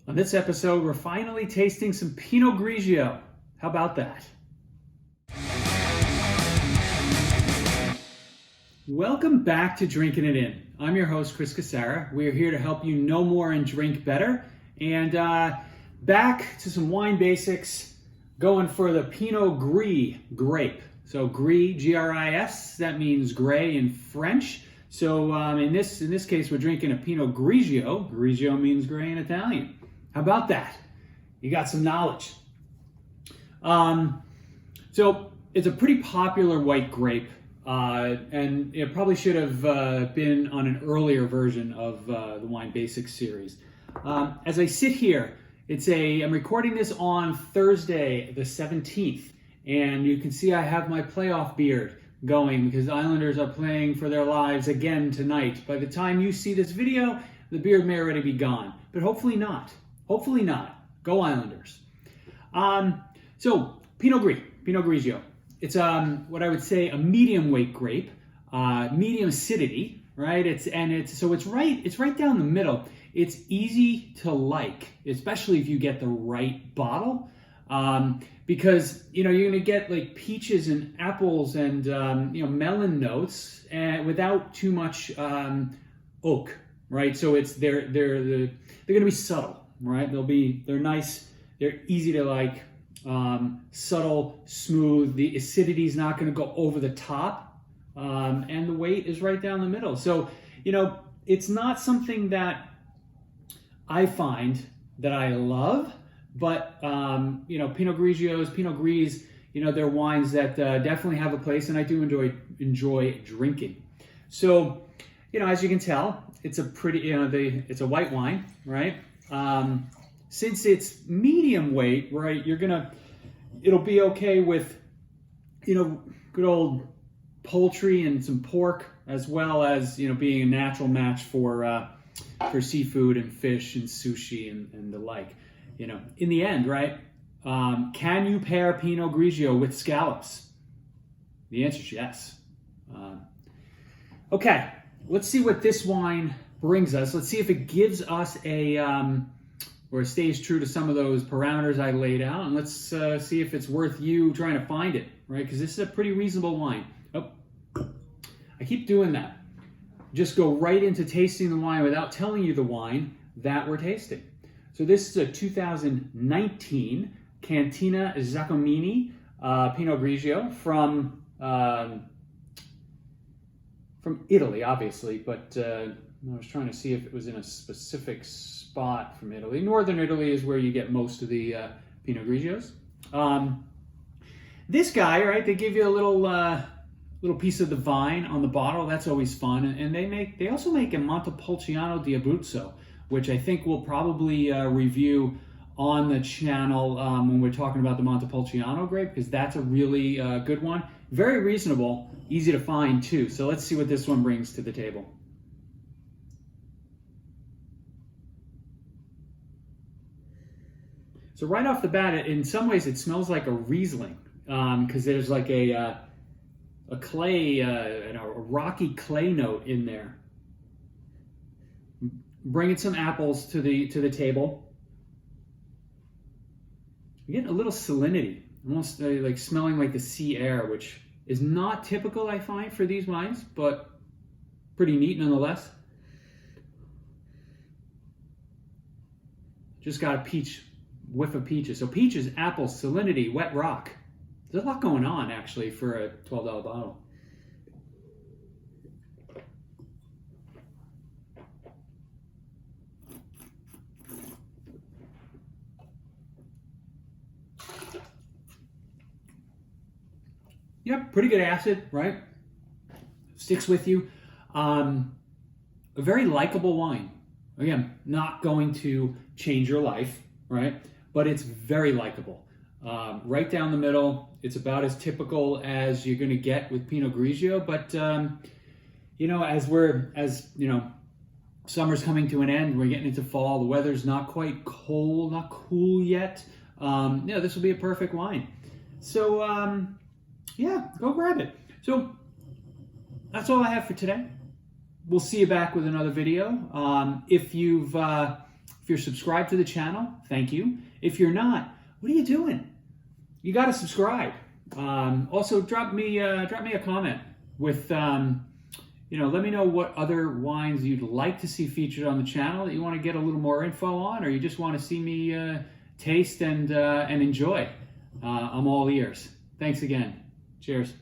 On this episode, we're finally tasting some Pinot Grigio. How about that? Welcome back to Drinking It In. I'm your host, Chris Cassara. We are here to help you know more and drink better. And back to some wine basics, going for the Pinot Gris grape. So Gris, G-R-I-S, that means gray in French. So in this case, we're drinking a Pinot Grigio. Grigio means gray in Italian. How about that? You got some knowledge. So it's a pretty popular white grape, and it probably should have been on an earlier version of the Wine Basics series. As I sit here, I'm recording this on Thursday, the 17th, and you can see I have my playoff beard going because the Islanders are playing for their lives again tonight. By the time you see this video, the beard may already be gone, but hopefully not. Hopefully not. Go Islanders. So Pinot Grigio. It's what I would say a medium weight grape, medium acidity, right? It's right down the middle. It's easy to like, especially if you get the right bottle, because you're gonna get like peaches and apples and melon notes, and without too much oak, right? So they're gonna be subtle. Right, they're nice, they're easy to like, subtle, smooth. The acidity is not going to go over the top, and the weight is right down the middle. So it's not something that I find that I love, but Pinot Grigios, Pinot Gris, they're wines that definitely have a place, and I do enjoy drinking. So as you can tell, it's a pretty it's a white wine, right? Since it's medium weight, right, it'll be okay with, good old poultry and some pork, as well as, being a natural match for seafood and fish and sushi and the like. In the end, right, can you pair Pinot Grigio with scallops? The answer is yes. Okay, let's see what this wine brings us. Let's see if it gives us or stays true to some of those parameters I laid out, and let's see if it's worth you trying to find it, right? Because this is a pretty reasonable wine. Oh, I keep doing that. Just go right into tasting the wine without telling you the wine that we're tasting. So this is a 2019 Cantina Zaccagnini Pinot Grigio from Italy, obviously, but I was trying to see if it was in a specific spot from Italy. Northern Italy is where you get most of the Pinot Grigios. This guy, right, they give you a little piece of the vine on the bottle. That's always fun. And they also make a Montepulciano di Abruzzo, which I think we'll probably review on the channel when we're talking about the Montepulciano grape, because that's a really good one. Very reasonable, easy to find too. So let's see what this one brings to the table. So right off the bat, in some ways, it smells like a Riesling, because there's like a clay, a rocky clay note in there. Bringing some apples to the table. You're getting a little salinity, almost like smelling like the sea air, which is not typical, I find, for these wines, but pretty neat nonetheless. Just got a whiff of peaches. So peaches, apples, salinity, wet rock. There's a lot going on, actually, for a $12 bottle. Yep, pretty good acid, right? Sticks with you. A very likable wine. Again, not going to change your life, right? But it's very likable. Right down the middle. It's about as typical as you're going to get with Pinot Grigio. But as summer's coming to an end, we're getting into fall. The weather's not quite cold, not cool yet. This will be a perfect wine. So go grab it. So that's all I have for today. We'll see you back with another video. If you've If you're subscribed to the channel, thank you. If you're not, what are you doing? You got to subscribe. Also, drop me a comment with, let me know what other wines you'd like to see featured on the channel that you want to get a little more info on, or you just want to see me taste and enjoy. I'm all ears. Thanks again. Cheers.